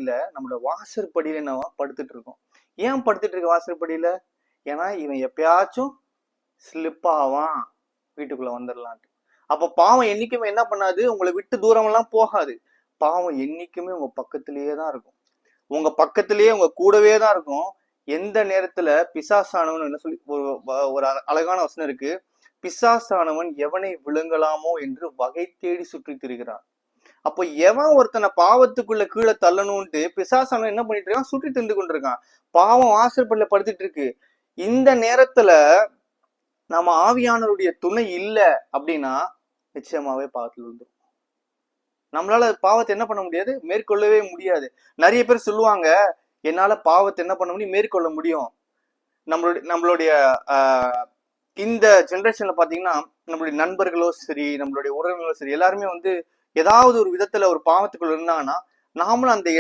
நிலையில நம்மளோட வாசற்படியில நம்ம படுத்துட்டு இருக்கோம். ஏன் படுத்துட்டு இருக்க வாசற்படியில? ஏன்னா இவன் எப்பயாச்சும் ஸ்லிப் ஆவான், வீட்டுக்குள்ள வந்துடலான்ட்டு. அப்ப பாவம் என்னைக்குமே என்ன பண்ணாது, உங்களை விட்டு தூரம் எல்லாம் போகாது. பாவம் என்னைக்குமே உங்க பக்கத்திலேயே தான் இருக்கும். உங்க பக்கத்திலேயே உங்க கூடவே தான் இருக்கும். எந்த நேரத்துல பிசாசானவன் என்ன சொல்லி ஒரு அழகான வசனம் இருக்கு, பிசாசானவன் எவனை விழுங்கலாமோ என்று வகை தேடி சுற்றி திரிகிறான். அப்போ எவன் ஒருத்தனை பாவத்துக்குள்ள கீழே தள்ளணும்ட்டு பிசாசானவன் என்ன பண்ணிட்டு இருக்கான், சுற்றி திரிந்து கொண்டிருக்கான். பாவம் வாசற்படியில படுத்துட்டு இருக்கு. இந்த நேரத்துல நம்ம ஆவியானவருடைய துணை இல்லை அப்படின்னா நிச்சயமாவே பாவத்தில் விழுந்துரும். நம்மளால பாவத்தை என்ன பண்ண முடியாது, மேற்கொள்ளவே முடியாது. நிறைய பேர் சொல்லுவாங்க, என்னால பாவத்தை என்ன பண்ண முடியும், மேற்கொள்ள முடியும். நம்மளுடைய இந்த ஜெனரேஷன்ல பாத்தீங்கன்னா நம்மளுடைய நண்பர்களோ சரி, நம்மளுடைய உறவினர்களோ சரி, எல்லாருமே ஏதாவது ஒரு விதத்துல ஒரு பாவத்துக்குள்ள இருந்தாங்கன்னா நாமளும் அந்த